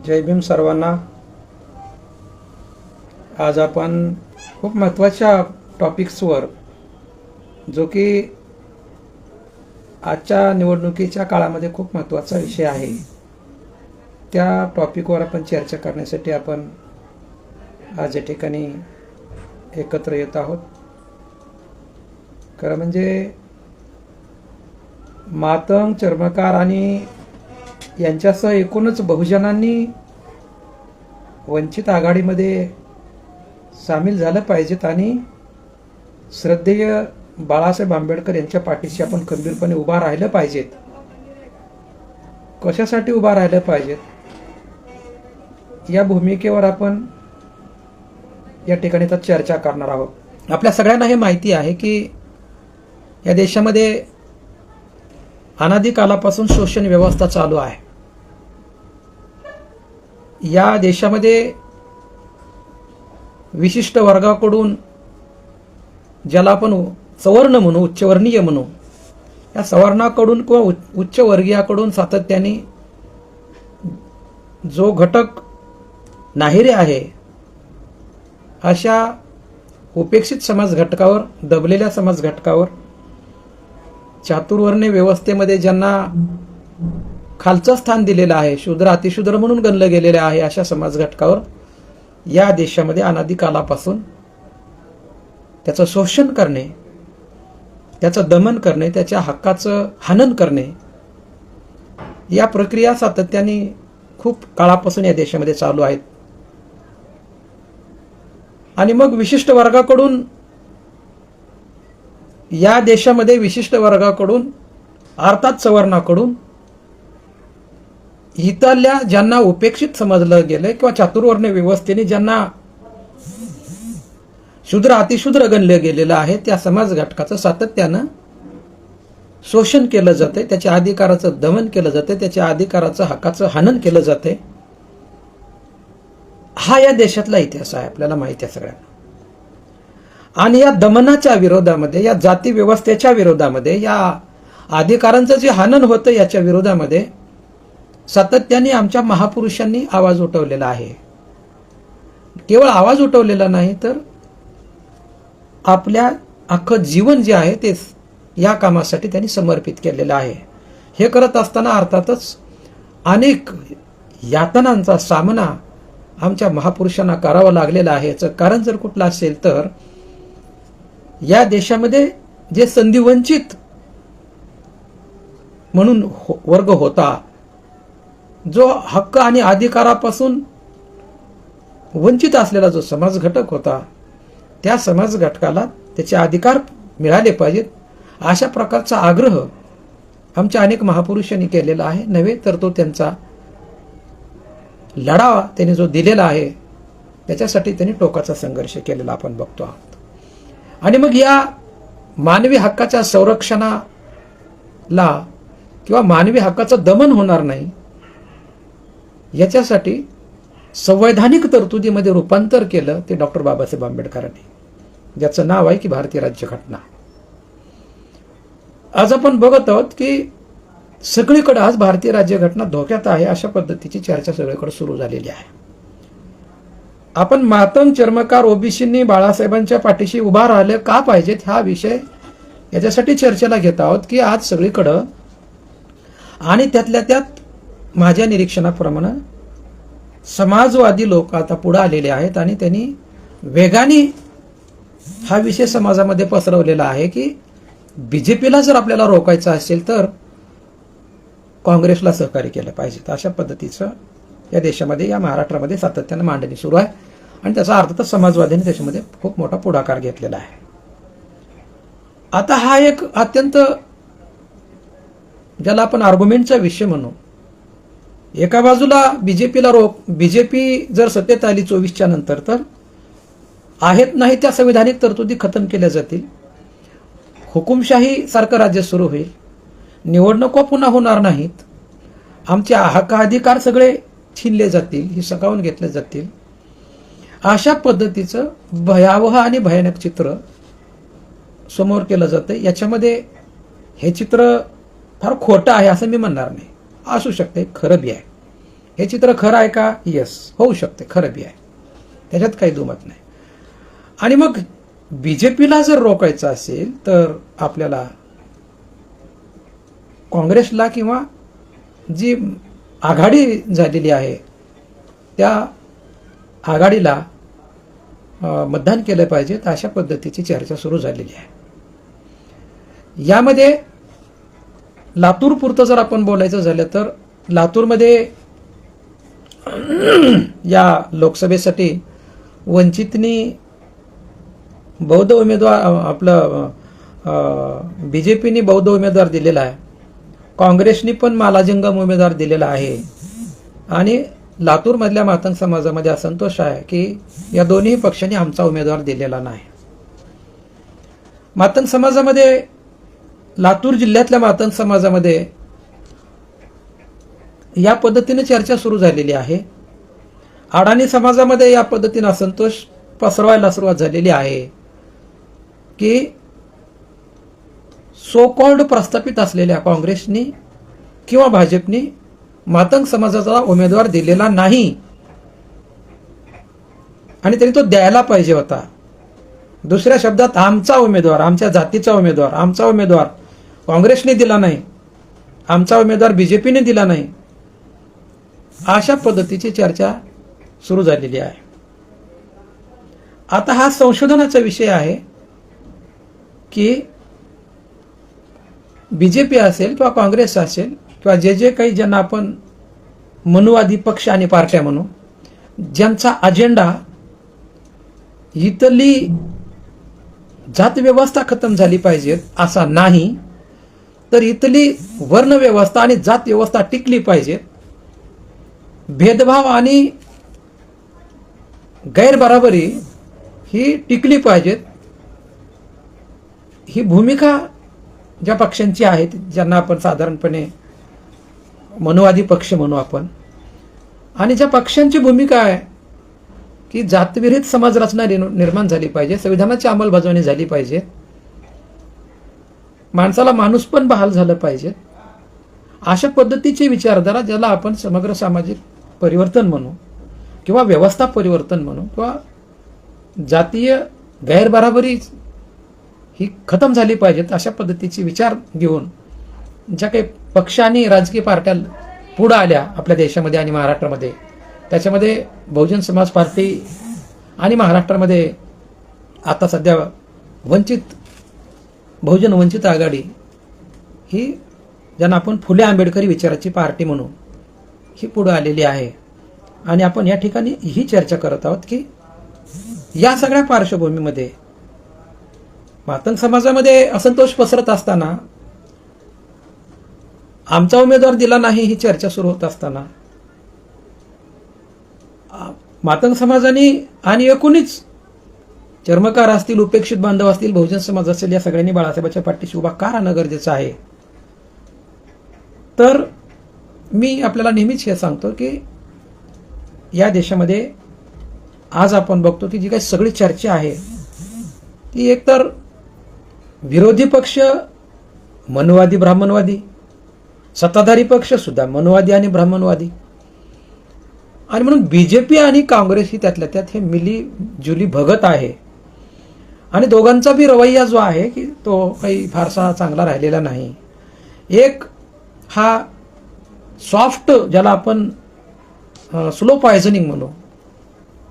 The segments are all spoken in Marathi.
जय भीम सर्वांना। आज आपण खूप महत्त्वाच्या टॉपिक्सवर, जो की आजच्या निवडणुकीच्या काळामध्ये खूप महत्त्वाचा विषय आहे, त्या टॉपिकवर आपण चर्चा करण्यासाठी आपण आज या ठिकाणी एकत्र येत आहोत। खरं म्हणजे मातंग, चर्मकार आणि यांच्यासह एकूणच बहुजनांनी वंचित आघाडीमध्ये सामील झालं पाहिजेत आणि श्रद्धेय बाळासाहेब आंबेडकर यांच्या पाठीशी आपण खंबीरपणे उभा राहिलं पाहिजेत। कशासाठी उभा राहिलं पाहिजेत या भूमिकेवर आपण या ठिकाणी तर चर्चा करणार आहोत। आपल्या सगळ्यांना हे माहिती आहे की या देशामध्ये अनादी कालापासून शोषण व्यवस्था चालू आहे। या देशामध्ये विशिष्ट वर्गाकडून, ज्याला आपण सवर्ण म्हणू, उच्चवर्णीय म्हणू, या सवर्णाकडून किंवा उच्चवर्गीयाकडून सातत्याने जो घटक नाहिरे आहे, अशा उपेक्षित समाज घटकावर, दबलेल्या समाज घटकावर, चातुर्वर्ण्य व्यवस्थेमध्ये ज्यांना खालचं स्थान दिलेलं आहे, शूद्र अतिशूद्र म्हणून गणलं गेलेलं आहे, अशा समाज घटकावर या देशामध्ये अनादी कालापासून त्याचं शोषण करणे, त्याचं दमन करणे, त्याच्या हक्काचं हनन करणे, या प्रक्रिया सातत्याने खूप काळापासून या देशामध्ये चालू आहेत। आणि मग विशिष्ट वर्गाकडून, या देशामध्ये विशिष्ट वर्गाकडून अर्थात सवर्णाकडून, इथल्या ज्यांना उपेक्षित समजलं गेलंय किंवा चातुर्वर्ण्य व्यवस्थेने ज्यांना शूद्र अतिशूद्र गणलं गेलेलं आहे, त्या समाज घटकाचं सातत्यानं शोषण केलं जातंय, त्याच्या अधिकाराचं दमन केलं जातंय, त्याच्या अधिकाराचं हक्काचं हनन केलं जातंय। हा या देशातला इतिहास आहे, आपल्याला माहिती आहे सगळ्यांना। आणि या दमनाच्या विरोधामध्ये, या जाती व्यवस्थेच्या विरोधामध्ये, या अधिकारांचं जे हनन होतं याच्या विरोधामध्ये सातत्याने आमच्या महापुरुषांनी आवाज उठवलेला आहे। केवळ आवाज उठवलेला नाही, तर आपल्या अख्खं जीवन जे आहे ते या कामासाठी त्यांनी समर्पित केलेलं आहे। हे करत असताना अर्थातच अनेक यातनांचा सामना आमच्या महापुरुषांना करावा लागलेला आहे। याचं कारण जर कुठलं असेल तर या देशामध्ये जे संधिवंचित म्हणून वर्ग होता, जो हक्क आणि अधिकारापासून वंचित असलेला जो समाज घटक होता, त्या समाज घटकाला त्याचे अधिकार मिळाले पाहिजेत, अशा प्रकारचा आग्रह आमच्या अनेक महापुरुषांनी केलेला आहे। नव्हे तर तो त्यांचा लढा त्यांनी जो दिलेला आहे, त्याच्यासाठी त्यांनी टोकाचा संघर्ष केलेला आपण बघतो आहोत। आणि मग या मानवी हक्काच्या संरक्षणाला किंवा मानवी हक्काचं दमन होणार नाही, याच्यासाठी संवैधानिक तरतुदीमध्ये रूपांतर केलं ते डॉक्टर बाबासाहेब आंबेडकरांनी, ज्याचं नाव आहे की भारतीय राज्यघटना। आज आपण बघत आहोत की सगळीकडे आज भारतीय राज्यघटना धोक्यात आहे, अशा पद्धतीची चर्चा सगळीकडे सुरू झालेली आहे। आपण मातंग, चर्मकार, ओबीसींनी बाळासाहेबांच्या पाठीशी उभा राहिलं का पाहिजेत, हा विषय याच्यासाठी चर्चेला घेत आहोत की आज सगळीकडं, आणि त्यातल्या त्यात माझ्या निरीक्षणाप्रमाणे समाजवादी लोक आता पुढे आलेले आहेत आणि त्यांनी वेगाने हा विषय समाजामध्ये पसरवलेला आहे की बीजेपीला जर आपल्याला रोखायचं असेल तर काँग्रेसला सहकार्य केलं पाहिजे। अशा पद्धतीचं या देशामध्ये, या महाराष्ट्रामध्ये सातत्यानं मांडणी सुरू आहे आणि त्याचा अर्थातच समाजवाद्यांनी त्याच्यामध्ये खूप मोठा पुढाकार घेतलेला आहे। आता हा एक अत्यंत, ज्याला आपण आर्ग्युमेंटचा विषय म्हणू, एका बाजूला बीजेपी जर सत्तेत आली 24च्या नंतर, तर आहेत नाही त्या संविधानिक तरतुदी खतम केल्या जातील, हुकुमशाही सारखं राज्य सुरू होईल, निवडणुका पुन्हा होणार नाहीत, आमचे हक्क अधिकार सगळे छीनले जातील, हे सकावून घेतले जातील, अशा पद्धतीचं भयावह आणि भयानक चित्र समोर केलं जातं। याच्यामध्ये हे चित्र फार खोटं आहे असं मी म्हणणार नाही, असू शकते, खरं बी आहे, हे चित्र खरं आहे का? येस, होऊ शकते, खरं बी आहे, त्याच्यात काही दुमत नाही. आणि मग बीजेपीला जर रोखायचं असेल तर आपल्याला काँग्रेसला किंवा जी आघाडी झालेली आहे त्या आघाडीला मतदान केलं पाहिजे, तर अशा पद्धतीची चर्चा सुरू झालेली आहे. यामध्ये लातूर पुरतं जर आपण बोलायचं झालं तर लातूरमध्ये या लोकसभेसाठी वंचितनी बौद्ध उमेदवार आपलं बीजेपीने बौद्ध उमेदवार दिलेला आहे, काँग्रेसनी पण मालाजंगम उमेदवार दिलेला आहे. आणि लातूरमधल्या मातंग समाजामध्ये असंतोष आहे की या दोन्ही पक्षांनी आमचा उमेदवार दिलेला नाही. मातंग समाजामध्ये, लातूर जिल्ह्यातल्या मातंग समाजामध्ये या पद्धतीने चर्चा सुरू झालेली आहे. अडाणी समाजामध्ये या पद्धतीने असंतोष पसरवायला सुरुवात झालेली आहे की सो कॉल्ड प्रस्थापित असलेल्या काँग्रेसनी किंवा भाजपनी मातंग समाजाचा उमेदवार दिलेला नाही आणि त्यांनी तो द्यायला पाहिजे होता. दुसऱ्या शब्दात आमचा उमेदवार, आमच्या जातीचा उमेदवार, आमचा उमेदवार काँग्रेसने दिला नाही, आमचा उमेदवार बीजेपीने दिला नाही, अशा पद्धतीची चर्चा सुरू झालेली आहे. आता हा संशोधनाचा विषय आहे की बीजेपी असेल किंवा काँग्रेस असेल किंवा जे काही ज्यांना आपण मनुवादी पक्ष आणि पार्ट्या म्हणू, ज्यांचा अजेंडा इथली जात व्यवस्था खतम झाली पाहिजे असा नाही, तर इथली वर्ण व्यवस्था आणि जात व्यवस्था टिकली पाहिजे, भेदभाव आणि गैरबराबरी ही टिकली पाहिजेत, ही भूमिका ज्या पक्षांची आहे, ज्यांना आपण साधारणपणे मनुवादी पक्ष म्हणू आपण, आणि ज्या पक्षांची भूमिका आहे की जातविरहित समाज रचना निर्माण झाली पाहिजे, संविधानाची अंमलबजावणी झाली पाहिजे, माणसाला माणूस पण बहाल झालं पाहिजे, अशा पद्धतीची विचारधारा ज्याला आपण समग्र सामाजिक परिवर्तन म्हणू किंवा व्यवस्था परिवर्तन म्हणू किंवा जातीय गैरबराबरी ही खतम झाली पाहिजेत, अशा पद्धतीची विचार घेऊन ज्या काही पक्ष आणि राजकीय पार्ट्या पुढे आल्या आपल्या देशामध्ये आणि महाराष्ट्रामध्ये, त्याच्यामध्ये बहुजन समाज पार्टी आणि महाराष्ट्रामध्ये आता सध्या बहुजन वंचित आघाडी ही ज्यांना आपण फुले आंबेडकरी विचाराची पार्टी म्हणू, ही पुढे आलेली आहे. आणि आपण या ठिकाणी ही चर्चा करत आहोत की या सगळ्या पार्श्वभूमीमध्ये मातंग समाजामध्ये असंतोष पसरत असताना, आमचा उमेदवार दिला नाही ही चर्चा सुरू होत असताना, मातंग समाजाने आणि एकूणच चर्मकार असतील, उपेक्षित बांधव असतील, बहुजन समाज असेल, या सगळ्यांनी बाळासाहेबांच्या पाठीशी उभा का राहणं गरजेचं आहे. तर मी आपल्याला नेहमीच हे सांगतो की या देशामध्ये आज आपण बघतो की जी काही सगळी चर्चा आहे ती एकतर विरोधी पक्ष मनुवादी ब्राह्मणवादी, सत्ताधारी पक्ष सुद्धा मनुवादी आणि ब्राह्मणवादी, आणि म्हणून बीजेपी आणि काँग्रेस ही त्यातल्या त्यात हे मिली जुली भगत आहे. आणि दोघांचा बी रवैया जो आहे की तो काही फारसा चांगला राहिलेला नाही. एक हा सॉफ्ट, ज्याला आपण स्लो पॉयझनिंग म्हणू,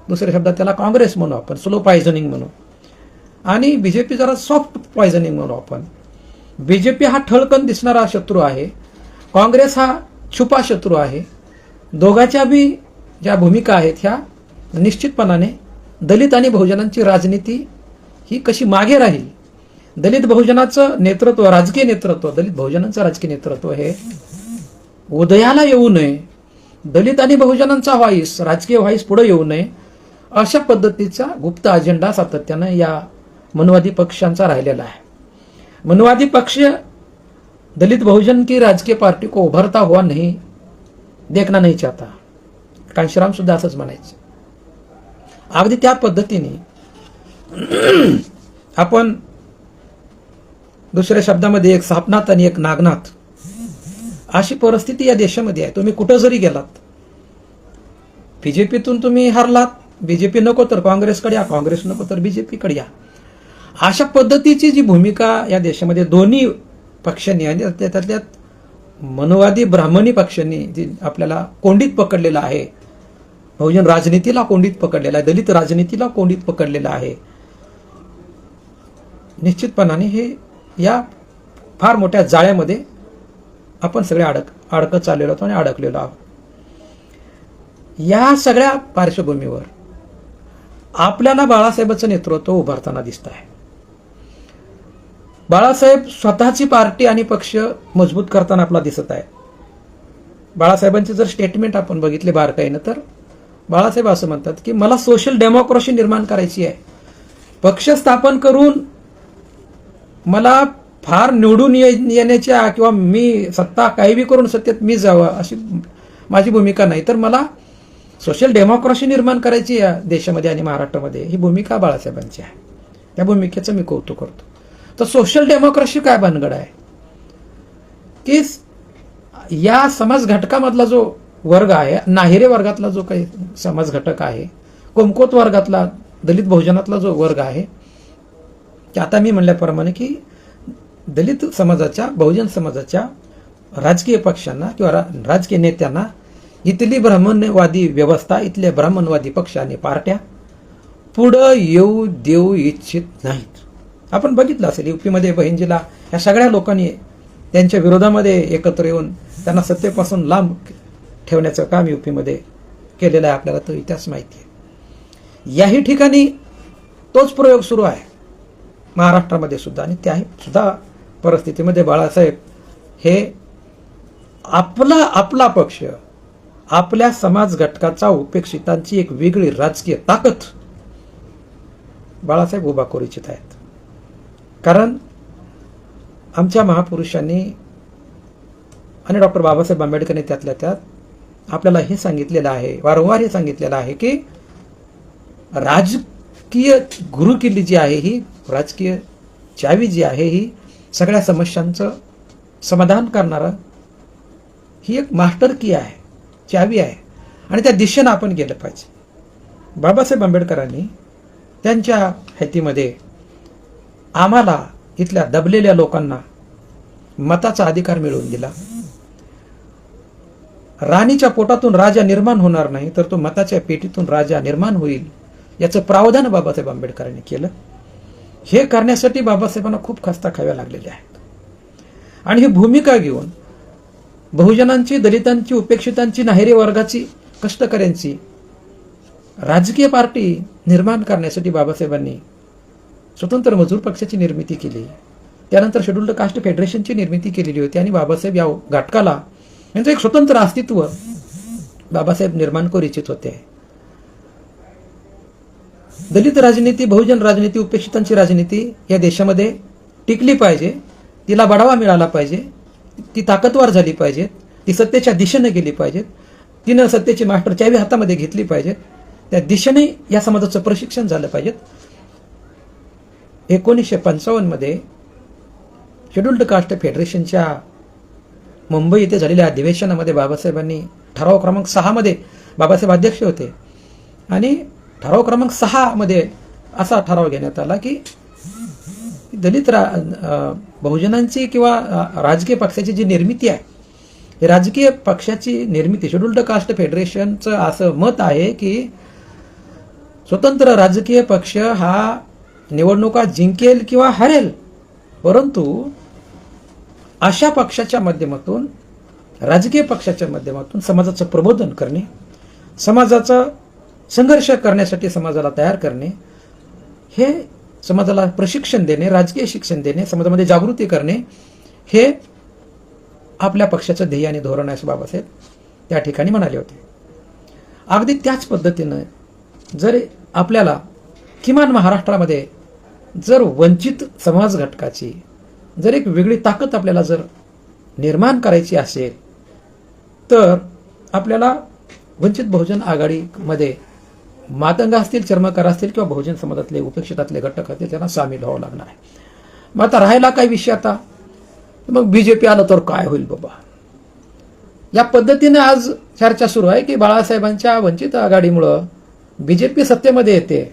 दुसऱ्या शब्दात त्याला काँग्रेस म्हणू आपण, स्लो पॉयझनिंग म्हणू, आणि बीजेपी जरा सॉफ्ट पॉयझनिंग म्हणू आपण. बीजेपी हा ठळकन दिसणारा शत्रू आहे, काँग्रेस हा छुपा शत्रू आहे. दोघांच्या बी ज्या भूमिका आहेत ह्या निश्चितपणाने दलित आणि बहुजनांची राजनीती ही कशी मागे राहील, दलित बहुजनाचं नेतृत्व, राजकीय नेतृत्व, दलित बहुजनांचं राजकीय नेतृत्व हे उदयाला येऊ नये, दलित आणि बहुजनांचा व्हाईस, राजकीय व्हाईस पुढे येऊ नये, अशा पद्धतीचा गुप्त अजेंडा सातत्यानं या मनुवादी पक्षांचा राहिलेला आहे. मनुवादी पक्ष दलित बहुजन की राजकीय पार्टी को उभरता हुआ नहीं देखना नहीं चाहता, कांशीराम सुद्धा असंच म्हणायचं. अगदी त्या पद्धतीने आपण दुसऱ्या शब्दामध्ये एक सापनाथ आणि एक नागनाथ अशी परिस्थिती या देशामध्ये आहे. तुम्ही कुठं जरी गेलात बीजेपीतून तुम्ही हरलात, बीजेपी नको तर काँग्रेसकडे या, काँग्रेस नको तर बीजेपीकडे या. अशा पद्धतीची जी भूमिका या देशामध्ये दोन्ही पक्षांनी आणि त्यातल्यात मनोवादी ब्राह्मणी पक्षांनी जी आपल्याला कोंडीत पकडलेला आहे, बहुजन राजनीतीला कोंडीत पकडलेला आहे, दलित राजनीतीला कोंडीत पकडलेला आहे, निश्चितपणाने हे या फार मोठ्या जाळ्यामध्ये आपण सगळे अडकत चाललेलो आहोत आणि अडकलेलो आहोत. या सगळ्या पार्श्वभूमीवर आपल्याला बाळासाहेबांचं नेतृत्व उभारताना दिसत आहे. बाळासाहेब स्वतःची पार्टी आणि पक्ष मजबूत करताना आपला दिसत आहे. बाळासाहेबांचे जर स्टेटमेंट आपण बघितले बारकाईनं तर बाळासाहेब असं म्हणतात की मला सोशल डेमोक्रेसी निर्माण करायची आहे. पक्ष स्थापन करून मला फार निवडून येण्याच्या किंवा मी सत्ता काही बी करून सत्तेत मी जावं अशी माझी भूमिका नाही, तर मला सोशल डेमोक्रेसी निर्माण करायची या देशामध्ये आणि महाराष्ट्रामध्ये, ही भूमिका बाळासाहेबांची आहे. त्या भूमिकेचं मी कौतुक करतो. तर सोशल डेमोक्रेसी काय भानगड आहे की या समाज घटकामधला जो वर्ग आहे, नाहिरे वर्गातला जो काही समाज घटक आहे, कुमकुवत वर्गातला, दलित बहुजनातला जो वर्ग आहे, की आता मी म्हणल्याप्रमाणे की दलित समाजाच्या, बहुजन समाजाच्या राजकीय पक्षांना किंवा राजकीय नेत्यांना इथली ब्राह्मणवादी व्यवस्था, इथल्या ब्राह्मणवादी पक्ष आणि पार्ट्या पुढं येऊ देऊ इच्छित नाहीत. आपण बघितलं असेल यूपीमध्ये बहिंजीला या सगळ्या लोकांनी त्यांच्या विरोधामध्ये एकत्र येऊन त्यांना सत्तेपासून लांब ठेवण्याचं काम यूपीमध्ये केलेलं आहे. आपल्याला तो इतिहास माहिती आहे. याही ठिकाणी तोच प्रयोग सुरू आहे महाराष्ट्रामध्ये सुद्धा. आणि त्याही सुद्धा परिस्थितीमध्ये बाळासाहेब हे आपला पक्ष, आपल्या समाज घटकाचा उपेक्षितांची एक वेगळी राजकीय ताकद बाळासाहेब उभा करू इच्छित आहेत. कारण आमच्या महापुरुषांनी आणि डॉक्टर बाबासाहेब आंबेडकरांनी त्यातल्या त्यात आपल्याला हे सांगितलेलं आहे, वारंवार हे सांगितलेलं आहे की राजकीय गुरुकिल्ली जी आहे, ही राजकीय चावी जी आहे, ही सगळ्या समस्यांचं समाधान करणारं ही एक मास्टर की आहे, चावी आहे. आणि त्या दिशेनं आपण गेलं पाहिजे. बाबासाहेब आंबेडकरांनी त्यांच्या हातीमध्ये आम्हाला इथल्या दबलेल्या लोकांना मताचा अधिकार मिळवून दिला. राणीच्या पोटातून राजा निर्माण होणार नाही, तर तो मताच्या पेटीतून राजा निर्माण होईल, याचं प्रावधान बाबासाहेब आंबेडकरांनी केलं. हे करण्यासाठी बाबासाहेबांना खूप खस्ता खाव्या लागलेल्या आहेत. आणि ही भूमिका घेऊन बहुजनांची, दलितांची, उपेक्षितांची, नाहिरे वर्गाची, कष्टकऱ्यांची राजकीय पार्टी निर्माण करण्यासाठी बाबासाहेबांनी स्वतंत्र मजूर पक्षाची निर्मिती केली. त्यानंतर शेड्युल्ड कास्ट फेडरेशनची निर्मिती केलेली होती. आणि बाबासाहेब या घटकाला यांचं एक स्वतंत्र अस्तित्व बाबासाहेब निर्माण करू इच्छित होते. दलित राजनीती, बहुजन राजनीती, उपेक्षितांची राजनीती या देशामध्ये टिकली पाहिजे, तिला बढावा मिळाला पाहिजे, ती ताकदवार झाली पाहिजे, ती सत्तेच्या दिशेने गेली पाहिजे, तिनं सत्तेची मास्टर चावी हातामध्ये घेतली पाहिजे, त्या दिशेने या समाजाचं प्रशिक्षण झालं पाहिजे. 1955 मध्ये शेड्युल्ड कास्ट फेडरेशनच्या मुंबई येथे झालेल्या अधिवेशनामध्ये बाबासाहेबांनी ठराव क्रमांक 6 मध्ये बाबासाहेब अध्यक्ष होते. आणि ठराव क्रमांक 6 मध्ये असा ठराव घेण्यात आला की दलित बहुजनांची किंवा राजकीय पक्षाची जी निर्मिती आहे, ही राजकीय पक्षाची निर्मिती, शेड्युल्ड कास्ट फेडरेशनचं असं मत आहे की स्वतंत्र राजकीय पक्ष हा निवडणुका जिंकेल किंवा हरेल, परंतु अशा पक्षाच्या माध्यमातून, राजकीय पक्षाच्या माध्यमातून समाजाचं प्रबोधन करणे, समाजाचा संघर्ष करण्यासाठी समाजाला तयार करणे, हे समाजाला प्रशिक्षण देणे, राजकीय शिक्षण देणे, समाजामध्ये जागृती करणे, हे आपल्या पक्षाचं ध्येय आणि धोरण आहे असं बाबासाहेब त्या ठिकाणी म्हणाले होते. अगदी त्याच पद्धतीनं जर आपल्याला किमान महाराष्ट्रामध्ये जर वंचित समाज घटकाची जर एक वेगळी ताकद आपल्याला जर निर्माण करायची असेल, तर आपल्याला वंचित बहुजन आघाडीमध्ये मातंग असतील, चर्मकार असतील किंवा बहुजन समाजातले, उपेक्षितातले घटक असतील, त्यांना सामील व्हावं लागणार आहे. मग आता राहिला काय विषय, आता मग बीजेपी आलं तर काय होईल बाबा. या पद्धतीने आज चर्चा सुरू आहे की बाळासाहेबांच्या वंचित आघाडीमुळं बीजेपी सत्तेमध्ये येते,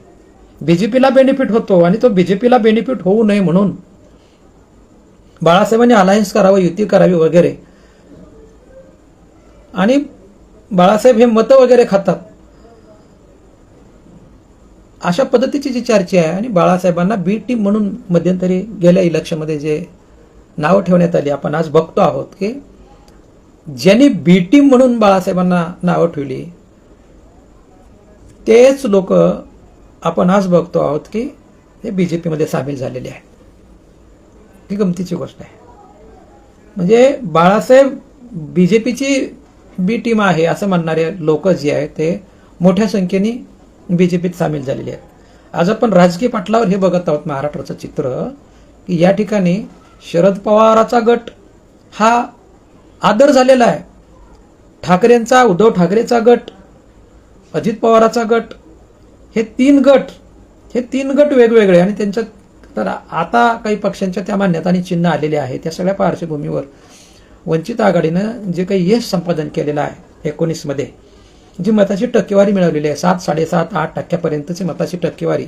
बीजेपीला बेनिफिट होतो आणि तो बीजेपीला बेनिफिट होऊ नये म्हणून बाळासाहेबांनी अलायन्स करावं, युती करावी वगैरे, आणि बाळासाहेब हे मतं वगैरे खातात अशा पद्धतीची जी चर्चा आहे. आणि बाळासाहेबांना बी टीम म्हणून मध्यंतरी गेल्या इलेक्शनमध्ये जे नावं ठेवण्यात आली, आपण आज बघतो आहोत की ज्यांनी बी टीम म्हणून बाळासाहेबांना नावं ठेवली तेच लोक आपण आज बघतो आहोत की ते बीजेपीमध्ये सामील झालेले आहेत. ही गमतीची गोष्ट आहे. म्हणजे बाळासाहेब बीजेपीची बी टीम आहे असं म्हणणारे लोक जे आहेत ते मोठ्या संख्येने बीजेपीत सामील झालेले आहेत. आज आपण राजकीय पटलावर हे बघत आहोत महाराष्ट्राचं चित्र की या ठिकाणी शरद पवाराचा गट हा आदर झालेला आहे, ठाकरेंचा, उद्धव ठाकरेचा गट, अजित पवाराचा गट, हे तीन गट वेगवेगळे. आणि त्यांच्या तर आता काही पक्षांच्या त्या मान्यता आणि चिन्ह आलेले आहे. त्या सगळ्या पार्श्वभूमीवर वंचित आघाडीनं जे काही यश संपादन केलेलं आहे 19 मध्ये, जी मताची टक्केवारी मिळवलेली आहे 7, 7.5, 8% मताची टक्केवारी,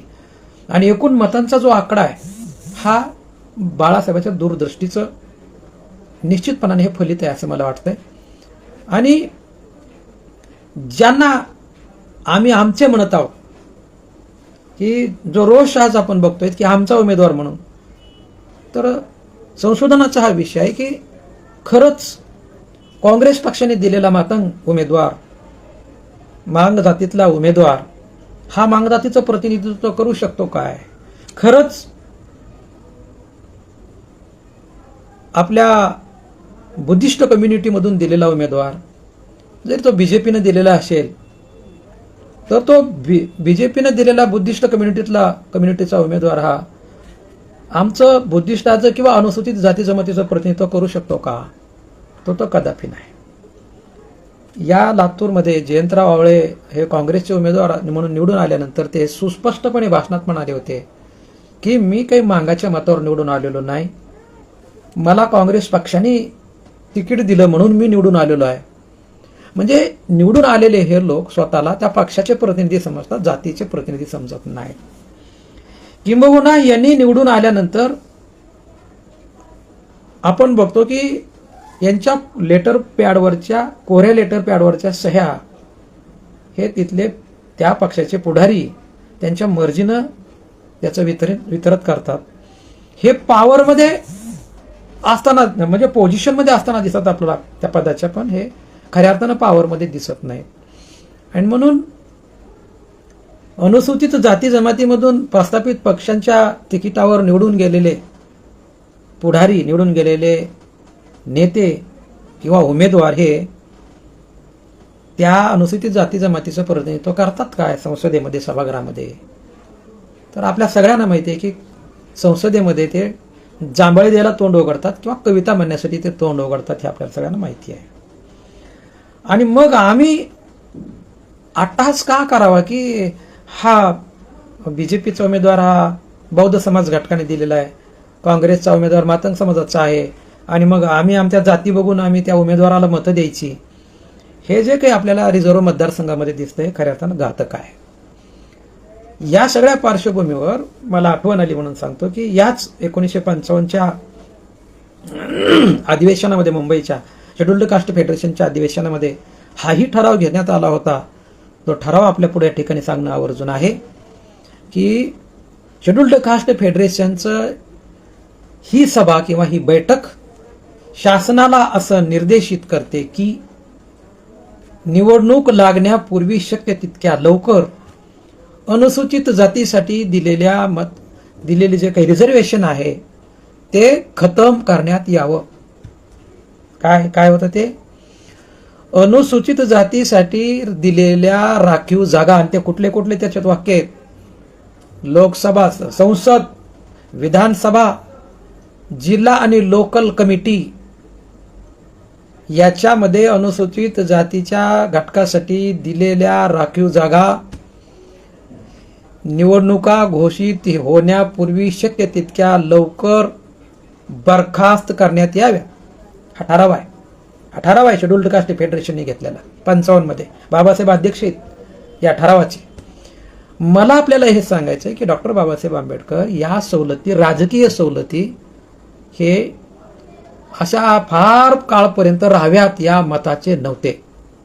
आणि एकूण मतांचा जो आकडा आहे हा बाळासाहेबांच्या दूरदृष्टीचं निश्चितपणाने हे फलित आहे असं मला वाटतंय. आणि ज्यांना आम्ही आमचे म्हणत आहोत की जो रोष आज आपण बघतोय की आमचा उमेदवार म्हणून, तर संशोधनाचा हा विषय आहे की खरंच काँग्रेस पक्षाने दिलेला मातंग उमेदवार, मांग जातीतला उमेदवार हा मांग जातीचं प्रतिनिधित्व करू शकतो काय? खरंच आपल्या बुद्धिस्ट कम्युनिटीमधून दिलेला उमेदवार जरी तो बीजेपीनं दिलेला असेल तर तो बीजेपीनं दिलेला बुद्धिस्ट कम्युनिटीचा उमेदवार हा आमचं बुद्धिस्टाचं किंवा अनुसूचित जाती जमातीचं प्रतिनिधित्व करू शकतो का? तो कदापि नाही. या लातूरमध्ये जयंतराव आवळे हे काँग्रेसचे उमेदवार म्हणून निवडून आल्यानंतर ते सुस्पष्टपणे भाषणात म्हणाले होते की मी काही मांगाच्या मतावर निवडून आलेलो नाही, मला काँग्रेस पक्षाने तिकीट दिलं म्हणून मी निवडून आलेलो आहे. म्हणजे निवडून आलेले हे लोक स्वतःला त्या पक्षाचे प्रतिनिधी समजतात, जातीचे प्रतिनिधी समजत नाहीत. किंबहुना यांनी निवडून आल्यानंतर आपण बघतो की यांच्या कोऱ्या लेटर पॅडवरच्या सह्या हे तिथले त्या पक्षाचे पुढारी त्यांच्या मर्जीनं त्याचं वितरण करतात. हे पॉवरमध्ये असताना म्हणजे पोझिशनमध्ये असताना दिसतात आपल्याला त्या पदाच्या, पण हे खऱ्या अर्थानं पॉवरमध्ये दिसत नाही. आणि म्हणून अनुसूचित जाती जमातीमधून प्रस्थापित पक्षांच्या तिकिटावर निवडून गेलेले पुढारी, निवडून गेलेले नेते किंवा उमेदवार हे त्या अनुसूचित जाती जमातीचं प्रतिनिधित्व करतात काय संसदेमध्ये, सभागृहामध्ये? तर आपल्या सगळ्यांना माहिती आहे की संसदेमध्ये ते जांभळी द्यायला तोंड उघडतात किंवा कविता म्हणण्यासाठी ते तोंड उघडतात, हे आपल्याला सगळ्यांना माहिती आहे. आणि मग आम्ही अट्टहास का करावा की हा बीजेपीचा उमेदवार हा बौद्ध समाज घटकाने दिलेला आहे, काँग्रेसचा उमेदवार मातंग समाजाचा आहे, आणि मग आम्ही आमच्या जाती बघून आम्ही त्या उमेदवाराला मतं द्यायची? हे जे काही आपल्याला रिझर्व्ह मतदारसंघामध्ये दिसतंय खऱ्या अर्थानं घातक आहे. या सगळ्या पार्श्वभूमीवर मला आठवण आली म्हणून सांगतो की याच 1955च्या अधिवेशनामध्ये, मुंबईच्या शेड्युल्ड कास्ट फेडरेशनच्या अधिवेशनामध्ये हाही ठराव घेण्यात आला होता. तो ठराव आपल्या पुढे या ठिकाणी सांगणं आवर्जून आहे की शेड्युल्ड कास्ट फेडरेशनचं ही सभा किंवा ही बैठक शासनाला असं निर्देशित करते की निवडणूक लागण्यापूर्वी शक्य तितक्या लवकर अनुसूचित जातीसाठी दिलेले जे काही रिझर्वेशन आहे ते खतम करण्यात यावं. काय होतं ते? अनुसूचित जातीसाठी दिलेल्या राखीव जागा, आणि ते कुठले त्याच्यात वाक्य आहेत? लोकसभा, संसद, विधानसभा, जिल्हा आणि लोकल कमिटी याच्यामध्ये अनुसूचित जातीच्या घटकासाठी दिलेल्या राखीव जागा निवडणुका घोषित होण्यापूर्वी शक्य तितक्या लवकर बरखास्त करण्यात याव्या. हा ठराव आहे. हा ठराव आहे शेड्युल्ड कास्ट फेडरेशनने घेतलेला 55 मध्ये. बाबासाहेब अध्यक्ष आहेत या ठरावाचे. मला आपल्याला हे सांगायचं आहे की डॉक्टर बाबासाहेब आंबेडकर या सवलती, राजकीय सवलती हे अशा फार काळपर्यंत राहाव्यात या मताचे नव्हते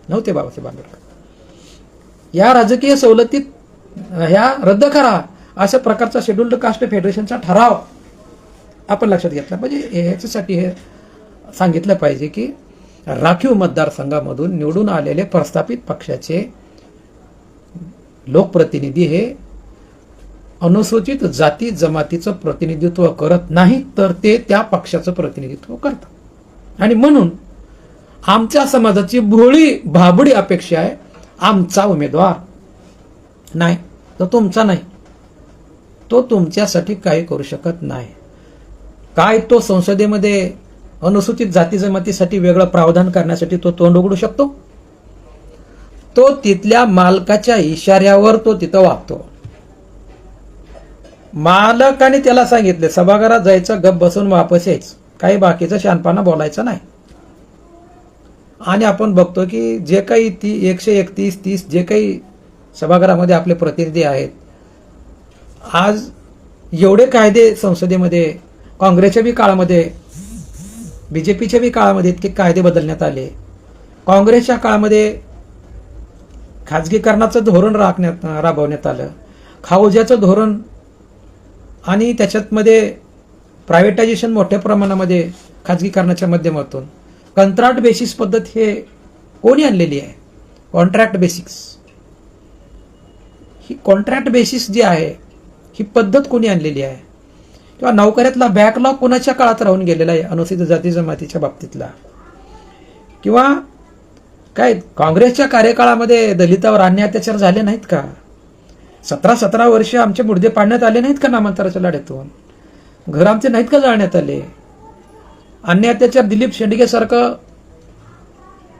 बाबासाहेब आंबेडकर. या राजकीय सवलतीत ह्या रद्द करा अशा प्रकारचा शेड्युल्ड कास्ट फेडरेशनचा ठराव आपण लक्षात घेतला पाहिजे. ह्याच्यासाठी हे सांगितलं पाहिजे की राखीव मतदारसंघामधून निवडून आलेले प्रस्थापित पक्षाचे लोकप्रतिनिधी हे अनुसूचित जाती जमातीचं प्रतिनिधित्व करत नाहीत, तर ते त्या पक्षाचं प्रतिनिधित्व करतात. आणि म्हणून आमच्या समाजाची भोळी भाबडी अपेक्षा आहे आमचा उमेदवार नाही तर तुमचा नाही, तो तुमच्यासाठी काही करू शकत नाही. काय तो संसदेमध्ये अनुसूचित जाती जमातीसाठी वेगळं प्रावधान करण्यासाठी तो तोंड उघडू शकतो? तो तिथल्या मालकाच्या इशाऱ्यावर तो तिथं वागतो. मालकाने त्याला सांगितले सभागृहात जायचं, गप बसून वापस यायचं, काही बाकीचं शहाणपणा बोलायचं नाही. आणि आपण बघतो की जे काही 131-30 जे काही सभागृहामध्ये आपले प्रतिनिधी आहेत, आज एवढे कायदे संसदेमध्ये, काँग्रेसच्या बी काळामध्ये, बीजेपीच्या बी काळामध्ये इतके कायदे बदलण्यात आले. काँग्रेसच्या काळामध्ये खाजगीकरणाचं धोरण राबवण्यात आलं, खावजाचं धोरण आणि त्याच्यामध्ये प्रायव्हेटायझेशन मोठ्या प्रमाणामध्ये खाजगीकरणाच्या माध्यमातून कंत्राट बेसिस पद्धत हे कोणी आणलेली आहे? Contract basics. ही कॉन्ट्रॅक्ट बेसिस जी आहे ही पद्धत कोणी आणलेली आहे? किंवा नोकऱ्यातला बॅकलॉग कोणाच्या काळात राहून गेलेला आहे अनुसूचित जाती जमातीच्या बाबतीतला? किंवा काय काँग्रेसच्या कार्यकाळामध्ये दलितावर अन्याय अत्याचार झाले नाहीत का? 17 वर्ष आमचे मुडदे पाडण्यात आले नाहीत का नामांतराच्या लढ्यातून? घर आमचे नाहीत का जाळण्यात आले? अन्याय अत्याचार दिलीप शेंडगे सारखं,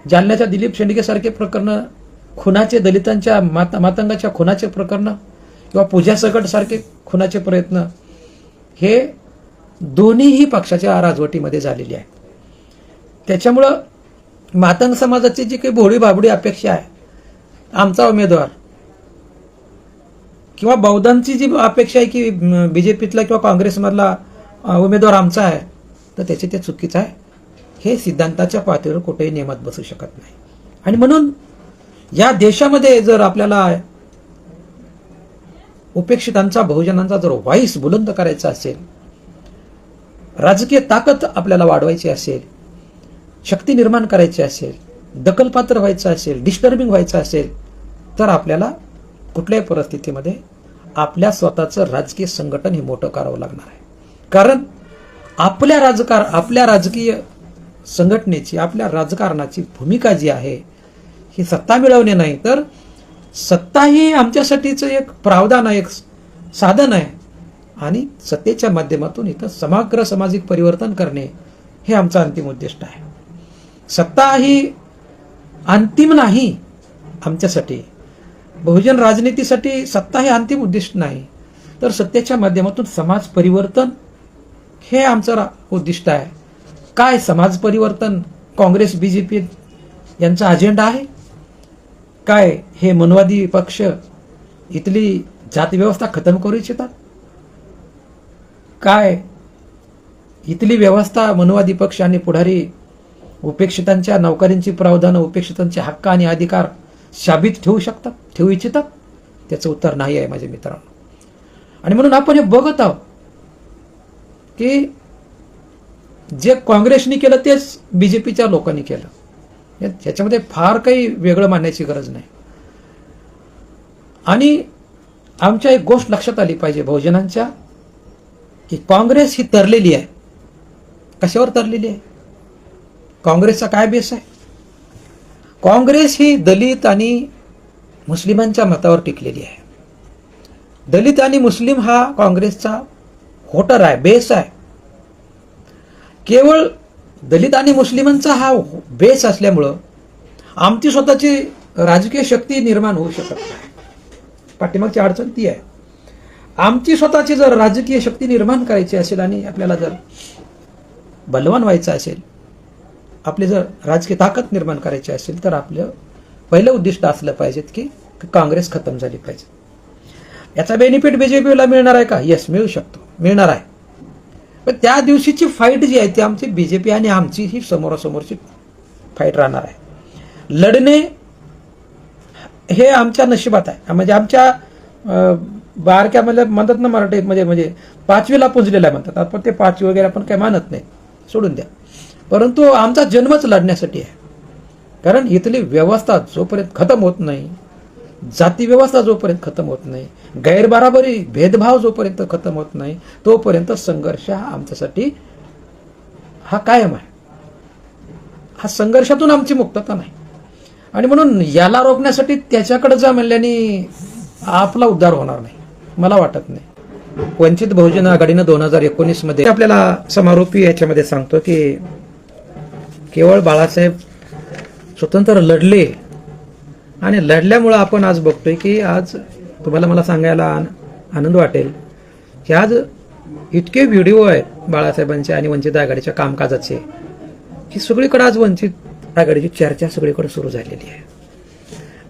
जालन्याच्या दिलीप शेंडगे सारखे प्रकरण, खुनाचे दलितांच्या मातंगाच्या खुनाचे प्रकरण किंवा पूजा सकट सारखे खुनाचे प्रयत्न हे दोन्हीही पक्षाच्या राजवटीमध्ये झालेले आहेत. त्याच्यामुळं मातंग समाजाची जी काही भोळी बाबडी अपेक्षा आहे आमचा उमेदवार, किंवा बौद्धांची जी अपेक्षा आहे की बीजेपीतला किंवा काँग्रेसमधला उमेदवार आमचा आहे, तर त्याचे ते चुकीचं आहे. हे सिद्धांताच्या पातळीवर कुठेही नियमात बसू शकत नाही. आणि म्हणून या देशामध्ये जर आपल्याला उपेक्षितांचा, बहुजनांचा जर व्हॉइस बुलंद करायचा असेल, राजकीय ताकद आपल्याला वाढवायची असेल, शक्ती निर्माण करायची असेल, दखलपात्र व्हायचं असेल, डिस्टर्बिंग व्हायचं असेल, तर आपल्याला कुठल्याही परिस्थितीमध्ये आपल्या स्वतःचं राजकीय संघटन हे मोठं करावं लागणार आहे. कारण आपल्या राजकीय संघटनेची, आपल्या राजकारणाची भूमिका जी आहे ही सत्ता मिळवणे नाही, तर सत्ता ही आमच्यासाठीचं एक प्रावधान आहे, एक साधन आहे. आणि सत्तेच्या माध्यमातून इथं समग्र सामाजिक परिवर्तन करणे हे आमचं अंतिम उद्दिष्ट आहे. सत्ता ही अंतिम नाही आमच्यासाठी. बहुजन राजनीतीसाठी सत्ता हे अंतिम उद्दिष्ट नाही, तर सत्तेच्या माध्यमातून समाज परिवर्तन हे आमचं उद्दिष्ट आहे. काय समाज परिवर्तन काँग्रेस बीजेपी यांचा अजेंडा आहे? काय हे मनवादी पक्ष इथली जाती व्यवस्था खतम करू इच्छितात? काय इथली व्यवस्था मनवादी पक्ष आणि पुढारी उपेक्षितांच्या नौकरींची प्रावधानं, उपेक्षितांचे हक्क आणि अधिकार शाबित ठेवू इच्छितात? त्याचं उत्तर नाही आहे माझ्या मित्रांनो. आणि म्हणून आपण हे बघत आहोत की जे काँग्रेसने केलं तेच बीजेपीच्या लोकांनी केलं. ह्याच्यामध्ये फार काही वेगळं मानण्याची गरज नाही. आणि आमच्या एक गोष्ट लक्षात आली पाहिजे बहुजनांच्या, की काँग्रेस ही तरलेली आहे. कशावर तरलेली आहे? काँग्रेसचा काय बेस आहे? काँग्रेस ही दलित आणि मुस्लिमांच्या मतावर टिकलेली आहे. दलित आणि मुस्लिम हा काँग्रेसचा व्होटर आहे, बेस आहे. केवळ दलित आणि मुस्लिमांचा हा बेस असल्यामुळं आमची स्वतःची राजकीय शक्ती निर्माण होऊ शकत नाही. पाठीमागची अडचण ती आहे. आमची स्वतःची जर राजकीय शक्ती निर्माण करायची असेल आणि आपल्याला जर बलवान व्हायचं असेल, आपली जर राजकीय ताकद निर्माण करायची असेल तर आपलं पहिलं उद्दिष्ट असलं पाहिजे की काँग्रेस खतम झाली पाहिजे. याचा बेनिफिट बीजेपीला मिळणार आहे का? येस, मिळू शकतो, मिळणार आहे. पण त्या दिवशीची फाईट जी आहे ती आमची बीजेपी आणि आमची ही समोरासमोरची फाईट राहणार आहे. लढणे हे आमच्या नशिबात आहे. म्हणजे आमच्या बारक्यामध्ये म्हणतात ना मराठीत, म्हणजे पाचवीला पुजलेला म्हणतात. आपण ते पाचवी वगैरे आपण काही मानत नाही, सोडून द्या. परंतु आमचा जन्मच लढण्यासाठी आहे. कारण इथली व्यवस्था जोपर्यंत खतम होत नाही, जाती व्यवस्था जोपर्यंत खतम होत नाही, गैरबराबरी भेदभाव जोपर्यंत खतम होत नाही, तोपर्यंत संघर्ष हा आमच्यासाठी हा कायम आहे. हा संघर्षातून आमची मुक्तता नाही. आणि म्हणून याला रोखण्यासाठी त्याच्याकडे जा म्हणल्याने आपला उद्धार होणार नाही, मला वाटत नाही. वंचित बहुजन आघाडीनं 2019 मध्ये आपल्याला समारोपी याच्यामध्ये सांगतो की केवळ बाळासाहेब स्वतंत्र लढले आणि लढल्यामुळं आपण आज बघतोय की आज तुम्हाला मला सांगायला आनंद वाटेल की आज इतके व्हिडिओ आहेत बाळासाहेबांचे आणि वंचित आघाडीच्या कामकाजाचे की सगळीकडे आज वंचित आघाडीची चर्चा सगळीकडे सुरू झालेली आहे.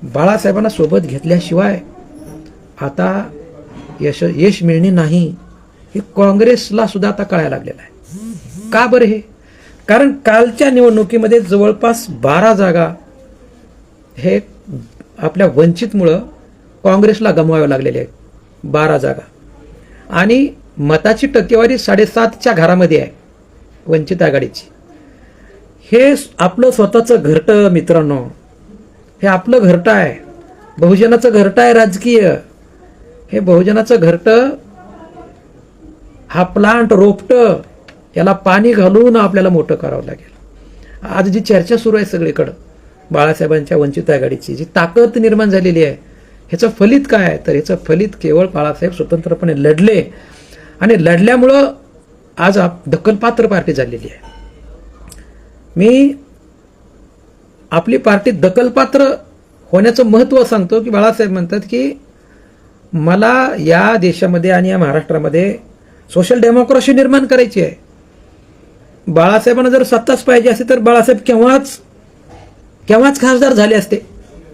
बाळासाहेबांना सोबत घेतल्याशिवाय आता यश मिळणे नाही हे काँग्रेसला सुद्धा आता कळायला लागलेलं आहे. का बरं हे? कारण कालच्या निवडणुकीमध्ये जवळपास 12 जागा हे आपल्या वंचितमुळं काँग्रेसला गमवाव्या लागलेल्या आहेत. 12 जागा आणि मताची टक्केवारी 7.5च्या घरामध्ये आहे वंचित आघाडीची. हे आपलं स्वतःचं घरटं मित्रांनो, हे आपलं घरटं आहे, बहुजनाचं घरटं आहे राजकीय. हे बहुजनाचं घरटं, हा प्लांट रोपटं, याला पाणी घालून आपल्याला मोठं करावं लागेल. आज जी चर्चा सुरू आहे सगळीकडं बाळासाहेबांच्या वंचित आघाडीची जी ताकद निर्माण झालेली आहे, ह्याचं फलित काय आहे? तर ह्याचं फलित केवळ बाळासाहेब स्वतंत्रपणे लढले आणि लढल्यामुळं आज दखलपात्र पार्टी झालेली आहे. मी आपली पार्टी दखलपात्र होण्याचं महत्त्व सांगतो की बाळासाहेब म्हणतात की मला या देशामध्ये आणि या महाराष्ट्रामध्ये सोशल डेमोक्रेसी निर्माण करायची आहे. बाळासाहेबांना जर सत्ताच पाहिजे असते तर बाळासाहेब केव्हाच खासदार झाले असते,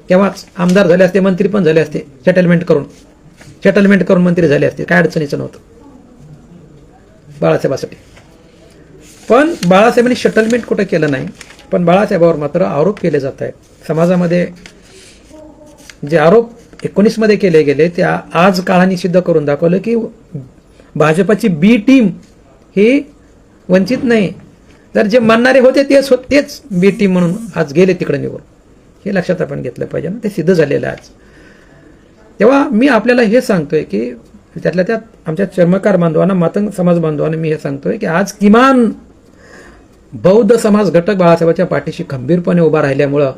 केव्हाच आमदार झाले असते, मंत्री पण झाले असते, सेटलमेंट करून मंत्री झाले असते. काय अडचणीचं नव्हतं बाळासाहेबासाठी. पण बाळासाहेबांनी सेटलमेंट कुठं केलं नाही. पण बाळासाहेबावर मात्र आरोप केले जात आहेत. समाजामध्ये जे आरोप 19 मध्ये केले गेले ते आज काळाने सिद्ध करून दाखवलं की भाजपाची बी टीम ही वंचित नाही, तर जे म्हणणारे होते तेच बी टीम म्हणून आज गेले तिकडे निवडून. हे लक्षात आपण घेतलं पाहिजे ना, ते सिद्ध झालेलं आहे आज. तेव्हा मी आपल्याला हे सांगतोय की त्यातल्या त्यात आमच्या चर्मकार बांधवांना, मातंग समाज बांधवांना मी हे सांगतोय की आज किमान बौद्ध समाज घटक बाळासाहेबांच्या पाठीशी खंबीरपणे उभा राहिल्यामुळं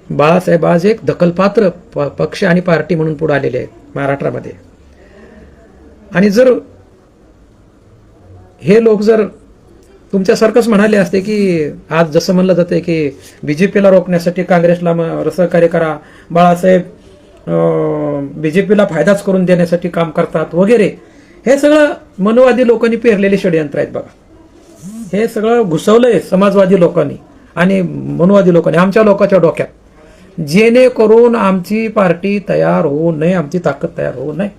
बाळासाहेब आज एक दखलपात्र पक्ष आणि पार्टी म्हणून पुढे आलेले आहेत महाराष्ट्रामध्ये. आणि जर हे लोक जर तुमच्यासारखंच म्हणाले असते की आज जसं म्हणलं जातं की बीजेपीला रोखण्यासाठी काँग्रेसला सहकार्य करा, बाळासाहेब बीजेपीला फायदाच करून देण्यासाठी काम करतात वगैरे, हे सगळं मनोवादी लोकांनी पेरलेले षडयंत्र आहेत बघा. हे सगळं घुसवलंय समाजवादी लोकांनी आणि मनोवादी लोकांनी आमच्या लोकांच्या डोक्यात, जेणेकरून आमची पार्टी तयार होऊ नये, आमची ताकद तयार होऊ नये.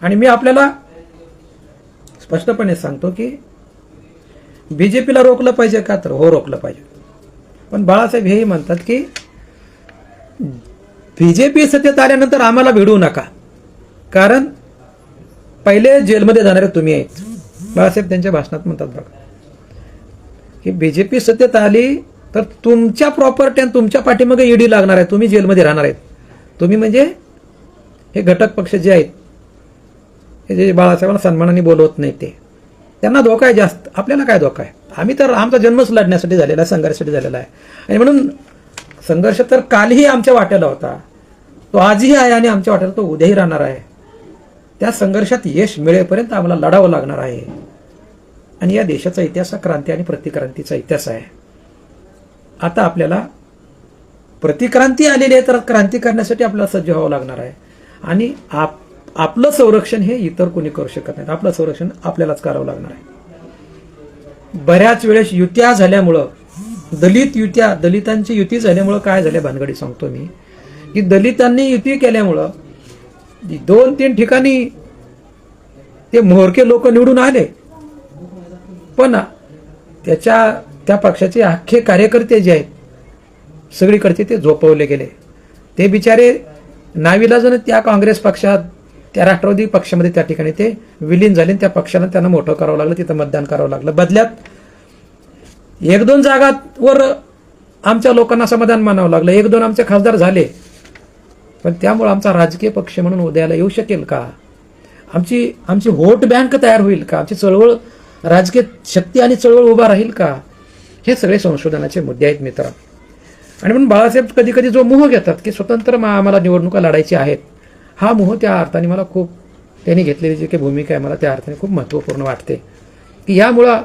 आणि मी आपल्याला स्पष्टपणे सांगतो की बीजेपीला रोखलं पाहिजे का? तर हो, रोखलं पाहिजे. पण बाळासाहेब हेही म्हणतात की बीजेपी सत्तेत आल्यानंतर आम्हाला भिडू नका, कारण पहिले जेलमध्ये जाणारे तुम्ही आहेत. बाळासाहेब त्यांच्या भाषणात म्हणतात बघा की बीजेपी सत्तेत आली तर तुमच्या प्रॉपर्टी आणि तुमच्या पाठीमागे ईडी लागणार आहे, तुम्ही जेलमध्ये राहणार आहेत. तुम्ही म्हणजे हे घटक पक्ष जे आहेत, हे जे बाळासाहेबांना सन्मानाने बोलवत नाही, त्यांना धोका आहे जास्त. आपल्याला काय धोका आहे? आम्ही तर आमचा जन्मच लढण्यासाठी झालेला आहे, संघर्षासाठी झालेला आहे. आणि म्हणून संघर्ष तर कालही आमच्या वाट्याला होता, तो आजही आहे आणि आमच्या वाट्याला तो उद्याही राहणार आहे. त्या संघर्षात यश मिळेपर्यंत आम्हाला लढावं लागणार आहे. आणि या देशाचा इतिहास हा क्रांती आणि प्रतिक्रांतीचा इतिहास आहे. आता आपल्याला प्रतिक्रांती आलेली आहे तर क्रांती करण्यासाठी आपल्याला सज्ज व्हावं लागणार आहे. आणि आपलं संरक्षण हे इतर कोणी करू शकत नाही. आपलं संरक्षण आपल्यालाच करावं लागणार आहे. बऱ्याच वेळेस युत्या झाल्यामुळं दलितांची युती झाल्यामुळं काय झालं भानगडी सांगतो मी, की दलितांनी युती केल्यामुळं 2-3 ठिकाणी ते मोहरके लोक निवडून आले, पण त्या पक्षाचे अख्खे कार्यकर्ते जे आहेत सगळीकडचे ते झोपवले गेले. ते बिचारे नाविलाजाने त्या काँग्रेस पक्षात, त्या राष्ट्रवादी पक्षामध्ये त्या ठिकाणी ते विलीन झाले. त्या पक्षाला त्यांना मोठं करावं लागलं, तिथं मतदान करावं लागलं. बदल्यात 1-2 जागांवर आमच्या लोकांना समाधान मानावं लागलं, 1-2 आमचे खासदार झाले, पण त्यामुळे आमचा राजकीय पक्ष म्हणून उदयाला येऊ शकेल का? आमची व्होट बँक तयार होईल का? आमची चळवळ, राजकीय शक्ती आणि चळवळ उभा राहील का? हे सगळे संशोधनाचे मुद्दे आहेत मित्र. आणि म्हणून बाळासाहेब कधी कधी जो मोह घेतात की स्वतंत्र आम्हाला निवडणुका लढायची आहेत, हा मोह त्या अर्थाने मला खूप, त्यांनी घेतलेली जी काही भूमिका आहे मला त्या अर्थाने खूप महत्त्वपूर्ण वाटते, की यामुळं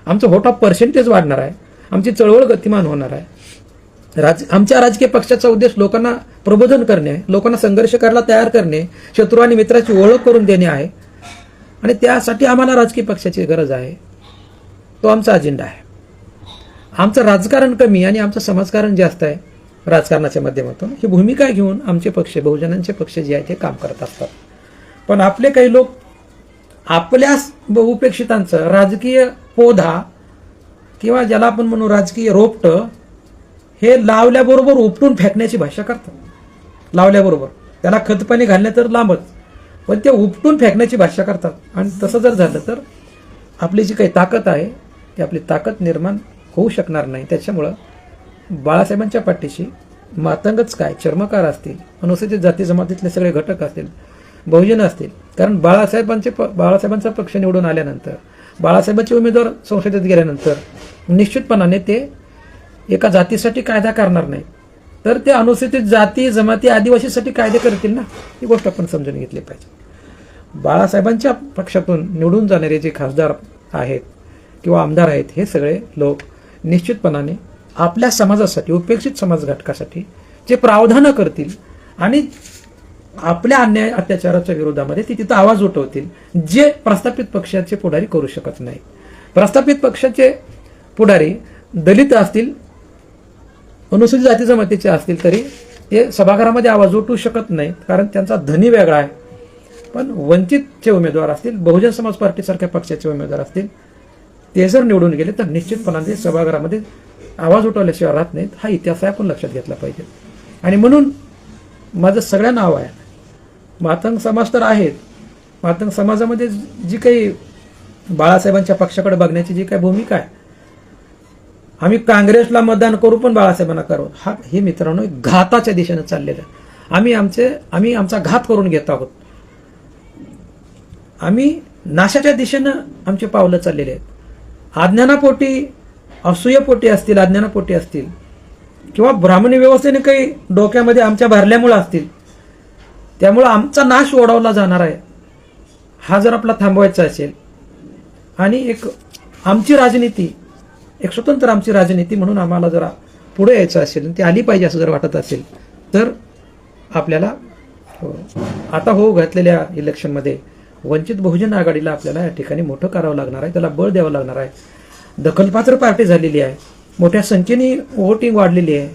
आमचं व्होट ऑफ पर्सेंटेज वाढणार आहे, आमची चळवळ गतिमान होणार आहे. आमच्या राजकीय पक्षाचा उद्देश लोकांना प्रबोधन करणे, लोकांना संघर्ष करायला तयार करणे, शत्रू आणि मित्राची ओळख करून देणे आहे. आणि त्यासाठी आम्हाला राजकीय पक्षाची गरज आहे, तो आमचा अजेंडा आहे. आमचं राजकारण कमी आणि आमचं समाजकारण जास्त आहे. राजकारणाच्या माध्यमातून ही भूमिका घेऊन आमचे पक्ष, बहुजनांचे पक्ष जे आहेत ते काम करत असतात. पण आपले काही लोक आपल्या बहुपेक्षितांचं राजकीय पोधा किंवा ज्याला आपण म्हणू राजकीय रोपटं हे लावल्याबरोबर उपटून फेकण्याची भाषा करतात. लावल्याबरोबर त्याला खतपाणी घालणे तर लांबच, पण ते उपटून फेकण्याची भाषा करतात. आणि तसं जर झालं तर आपली जी काही ताकद आहे ती आपली ताकद निर्माण होऊ शकणार नाही. त्याच्यामुळं बाळासाहेबांच्या पाठीशी मातंगच काय, चर्मकार असतील, अनुसूचित जाती जमातीतले सगळे घटक असतील, बहुजन असतील. कारण बाळासाहेबांचा पक्ष निवडून आल्यानंतर, बाळासाहेबांचे उमेदवार संसदेत गेल्यानंतर निश्चितपणाने ते एका जातीसाठी कायदा करणार नाही, तर ते अनुसूचित जाती जमाती आदिवासीसाठी कायदे करतील ना. ही गोष्ट आपण समजून घेतली पाहिजे. बाळासाहेबांच्या पक्षातून निवडून जाणारे जे खासदार आहेत किंवा आमदार आहेत, हे सगळे लोक निश्चितपणाने आपल्या समाजासाठी, उपेक्षित समाज घटकासाठी जे प्रावधानं करतील आणि आपल्या अन्याय अत्याचाराच्या विरोधामध्ये ते तिथं आवाज उठवतील, जे प्रस्थापित पक्षाचे पुढारी करू शकत नाही. प्रस्थापित पक्षाचे पुढारी दलित असतील, अनुसूचित जाती जमातीचे असतील तरी ते सभागृहामध्ये आवाज उठवू शकत नाहीत, कारण त्यांचा धनी वेगळा आहे. पण वंचितचे उमेदवार असतील, बहुजन समाज पार्टीसारख्या पक्षाचे उमेदवार असतील, ते जर निवडून गेले तर निश्चितपणाने सभागृहामध्ये आवाज उठवल्याशिवाय राहत नाहीत. हा इतिहास आहे, आपण लक्षात घेतला पाहिजे. आणि म्हणून माझं सगळ्यांना नाव आहे, मातंग समाज तर आहेत, मातंग समाजामध्ये जी काही बाळासाहेबांच्या पक्षाकडे बघण्याची जी काही भूमिका आहे, आम्ही काँग्रेसला मतदान करू पण बाळासाहेबांना करू, हे मित्रांनो घाताच्या दिशेने चाललेलं. आम्ही आमचा घात करून घेत आहोत. आम्ही नाशाच्या दिशेनं आमचे पावलं चाललेले आहेत. अज्ञानापोटी, असूयपोटी असतील, अज्ञानापोटी असतील, किंवा ब्राह्मणी व्यवस्थेने काही डोक्यामध्ये आमच्या भरल्यामुळे असतील, त्यामुळं आमचा नाश ओढवला जाणार आहे. हा जर आपला थांबवायचा असेल आणि एक आमची राजनीती, एक स्वतंत्र आमची राजनीती म्हणून आम्हाला जरा पुढे यायचं असेल, ती आली पाहिजे असं जर वाटत असेल, तर आपल्याला आता घातलेल्या इलेक्शनमध्ये वंचित बहुजन आघाडीला आपल्याला या ठिकाणी मोठं करावं लागणार आहे, त्याला बळ द्यावं लागणार आहे. दखलपात्र पार्टी झालेली आहे, मोठ्या संख्येने वोटिंग वाढलेली आहे,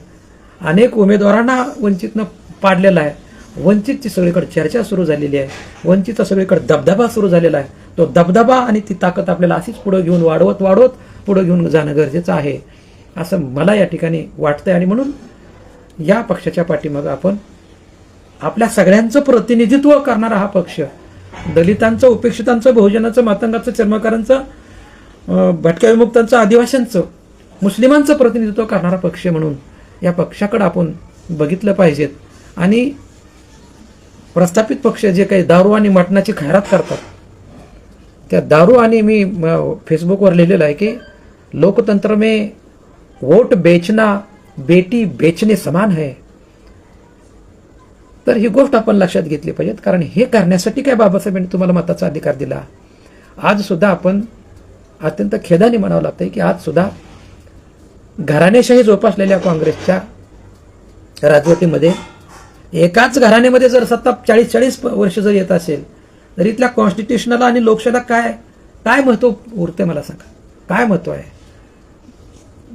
अनेक उमेदवारांना वंचितनं पाडलेलं आहे, वंचितची सगळीकडे चर्चा सुरू झालेली आहे, वंचितचा सगळीकडे दबदबा सुरू झालेला आहे. तो दबदबा आणि ती ताकद आपल्याला अशीच पुढे घेऊन वाढवत पुढे घेऊन जाणं गरजेचं आहे असं मला या ठिकाणी वाटतंय. आणि म्हणून या पक्षाच्या पाठीमागे आपण आपल्या सगळ्यांचं प्रतिनिधित्व करणारा हा पक्ष, दलितांचं, उपेक्षितांचं, बहुजनाचं, मातंगाचं, चर्मकारांचं, भटक्या विमुक्तांचं, आदिवासींचं, मुस्लिमांचं प्रतिनिधित्व करणारा पक्ष म्हणून या पक्षाकडे आपण बघितलं पाहिजेत. आणि प्रस्थापित पक्ष जे काही दारू आणि मटणाची खैरात करतात, त्या दारू आणि मी फेसबुकवर लिहिलेलं आहे की लोकतंत्र में वोट बेचना बेटी बेचने समान है. तर ही गोष्ट आपण लक्षात घेतली पाहिजे, कारण हे करण्यासाठी काय बाबासाहेबांनी तुम्हाला मताचा अधिकार दिला. आज सुद्धा आपण अत्यंत खेदाने म्हणावं लागतंय की आज सुद्धा घराणेशाही जोपासलेल्या काँग्रेसच्या राजवटीमध्ये एकाच घराण्यामध्ये जर सत्ता 40 वर्ष जर येत असेल, तर इथल्या कॉन्स्टिट्यूशनला आणि लोकशाहीला काय महत्व उरते मला सांगा, काय महत्व आहे?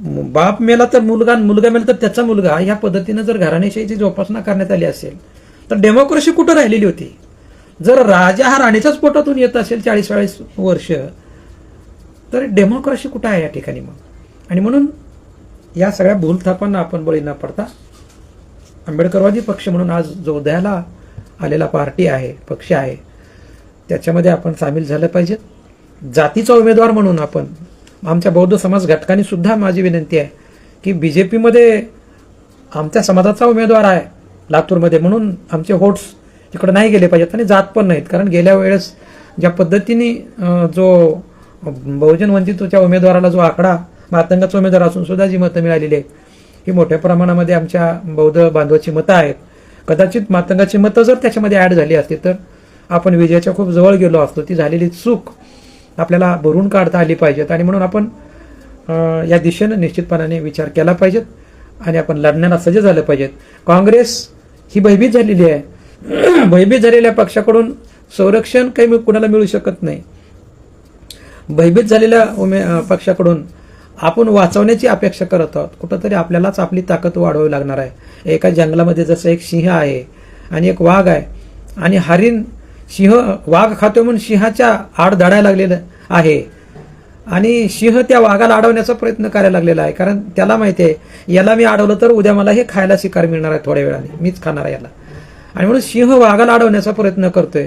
बाप मेला तर मुलगा, मुलगा मेला तर त्याचा मुलगा, या पद्धतीनं जर घराणेशाहीची जोपासना करण्यात आली असेल तर डेमोक्रेसी कुठं राहिलेली होती? जर राजा हा राणीच्याच पोटातून येत असेल 40-40 वर्ष, तर डेमोक्रेसी कुठं आहे या ठिकाणी मग? आणि म्हणून या सगळ्या भूलथापांना आपण बळी न पडता आंबेडकरवादी पक्ष म्हणून आज जो उदयाला आलेला पार्टी आहे, पक्ष आहे, त्याच्यामध्ये आपण सामील झालं पाहिजे. जातीचा उमेदवार म्हणून आपण, आमच्या बौद्ध समाज घटकांनी सुद्धा माझी विनंती आहे की बीजेपीमध्ये आमच्या समाजाचा उमेदवार आहे लातूरमध्ये, म्हणून आमचे वोट्स तिकडे नाही गेले पाहिजेत आणि जात पण नाहीत. कारण गेल्या वेळेस ज्या पद्धतीने जो बहुजन वंचितच्या उमेदवाराला जो आकडा मातंगाचा उमेदवार असून सुद्धा जी मतं मिळालेली आहेत ही मोठ्या प्रमाणामध्ये आमच्या बौद्ध बांधवाची मतं आहेत. कदाचित मातंगाची मतं जर त्याच्यामध्ये ॲड झाली असती तर आपण विजयाच्या खूप जवळ गेलो असतो. ती झालेली चूक आपल्याला भरून काढता आली पाहिजेत आणि म्हणून आपण या दिशेनं निश्चितपणाने विचार केला पाहिजेत आणि आपण लढण्याला सज्ज झालं पाहिजेत. काँग्रेस ही भयभीत झालेली आहे. भयभीत झालेल्या पक्षाकडून संरक्षण काही कुणाला मिळू शकत नाही. भयभीत झालेल्या पक्षाकडून आपण वाचवण्याची अपेक्षा करत आहोत. कुठंतरी आपल्यालाच आपली ताकद वाढवावी लागणार आहे. एका जंगलामध्ये जसं एक सिंह आहे आणि एक वाघ आहे आणि हरिण सिंह वाघ खातो म्हणून सिंहाच्या आड दडायला लागलेलं आहे आणि सिंह त्या वाघाला अडवण्याचा प्रयत्न करायला लागलेला आहे. कारण त्याला माहिती आहे याला मी अडवलं तर उद्या मला हे खायला शिकार मिळणार आहे, थोड्या वेळाने मीच खाणार आहे याला. आणि म्हणून सिंह वाघाला अडवण्याचा प्रयत्न करतोय.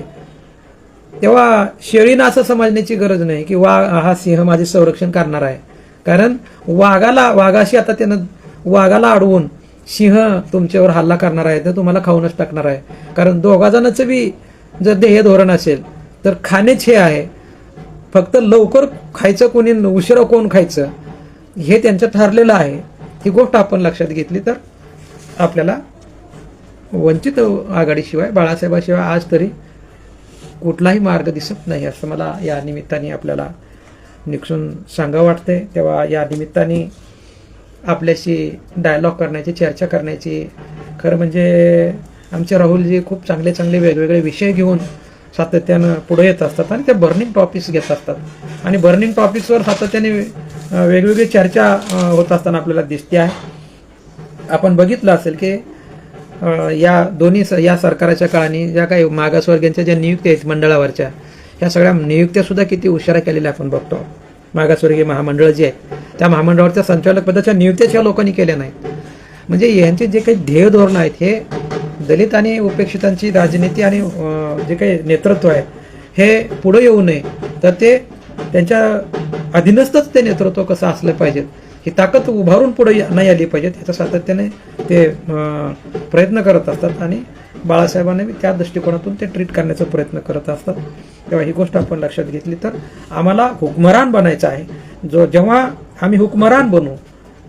तेव्हा शेळीनं असं समजण्याची गरज नाही की हा सिंह माझे संरक्षण करणार आहे. कारण वाघाशी आता त्यानं वाघाला अडवून सिंह तुमच्यावर हल्ला करणार आहे तर तुम्हाला खाऊनच टाकणार आहे. कारण दोघा जणांचं बी जर ध्येय धोरण असेल तर खाणेच हे आहे. फक्त लवकर खायचं कोणी, उशिरा कोण खायचं हे त्यांचं ठरलेलं आहे. ही गोष्ट आपण लक्षात घेतली तर आपल्याला वंचित आघाडीशिवाय, बाळासाहेबाशिवाय आज तरी कुठलाही मार्ग दिसत नाही असं मला या निमित्ताने आपल्याला निक्षून सांगावं वाटतंय. तेव्हा या निमित्ताने आपल्याशी डायलॉग करण्याची, चर्चा करण्याची, खरं म्हणजे आमचे राहुलजी खूप चांगले चांगले वेगवेगळे विषय घेऊन सातत्यानं पुढे येत असतात आणि ते बर्निंग टॉपिक्स घेत असतात आणि बर्निंग टॉपिक्सवर सातत्याने वेगवेगळी चर्चा होत असताना आपल्याला दिसते आहे. आपण बघितलं असेल की या सरकारच्या काळाने ज्या काही मागासवर्गीयांच्या ज्या नियुक्त्या आहेत मंडळावरच्या, ह्या सगळ्या नियुक्त्या सुद्धा किती उशिरा केलेल्या आपण बघतो. मागासवर्गीय महामंडळ जे आहे त्या महामंडळावरच्या संचालक पदाच्या नियुक्त्याच्या लोकांनी केल्या नाहीत. म्हणजे यांचे जे काही ध्येय धोरण आहेत हे दलित आणि उपेक्षितांची राजनीती आणि जे काही नेतृत्व आहे हे पुढे येऊ नये तर ते त्यांच्या अधीनस्थच ते नेतृत्व कसं असलं पाहिजे, ही ताकद उभारून पुढे नाही आली पाहिजे याचा सातत्याने ते प्रयत्न करत असतात आणि बाळासाहेबांनी त्या दृष्टिकोनातून ते ट्रीट करण्याचा प्रयत्न करत असतात. तेव्हा ही गोष्ट आपण लक्षात घेतली तर आम्हाला हुकमरान बनायचं आहे. जेव्हा आम्ही हुकमरान बनू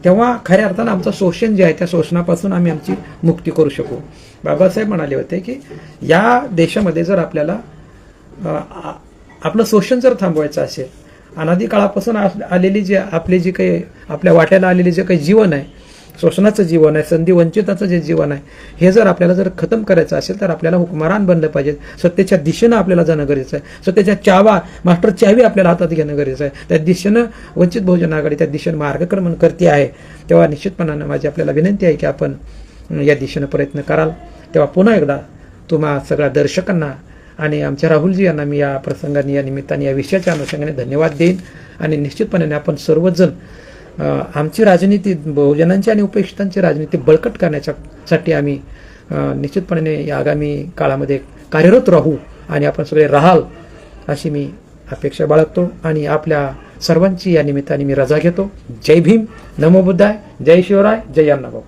तेव्हा खऱ्या अर्थानं आमचं शोषण जे आहे त्या शोषणापासून आम्ही आमची मुक्ती करू शकू. बाबासाहेब म्हणाले होते की या देशामध्ये जर आपल्याला आपलं शोषण जर थांबवायचं असेल, अनादी काळापासून आलेली जी आपली जी काही आपल्या वाट्याला आलेली जे काही जीवन आहे, शोषणाचं जीवन आहे, संधी वंचिताचं जे जीवन आहे, हे जर आपल्याला जर खतम करायचं असेल तर आपल्याला हुकमरान बनलं पाहिजे. सत्तेच्या दिशेनं आपल्याला जाणं गरजेचं आहे. सत्तेच्या मास्टर चावी आपल्याला हातात घेणं गरजेचं आहे. त्या दिशेनं वंचित बहुजन आघाडी त्या दिशेनं मार्गक्रमण करते आहे. तेव्हा निश्चितपणानं माझी आपल्याला विनंती आहे की आपण या दिशेनं प्रयत्न कराल. तेव्हा पुन्हा एकदा तुम्हा सगळ्या दर्शकांना आणि आमच्या राहुलजी यांना मी या प्रसंगाने, या निमित्ताने, या विषयाच्या अनुषंगाने धन्यवाद देईन आणि निश्चितपणे आपण सर्वजण आमची राजनीती, बहुजनांची आणि उपेक्षितांची राजनीती बळकट करण्यासाठी आम्ही निश्चितपणे या आगामी काळामध्ये कार्यरत राहू आणि आपण सगळे राहाल अशी मी अपेक्षा बाळगतो आणि आपल्या सर्वांची या निमित्ताने मी रजा घेतो. जय भीम, नमो बुद्धाय, जय शिवराय, जय अण्णाभाऊ.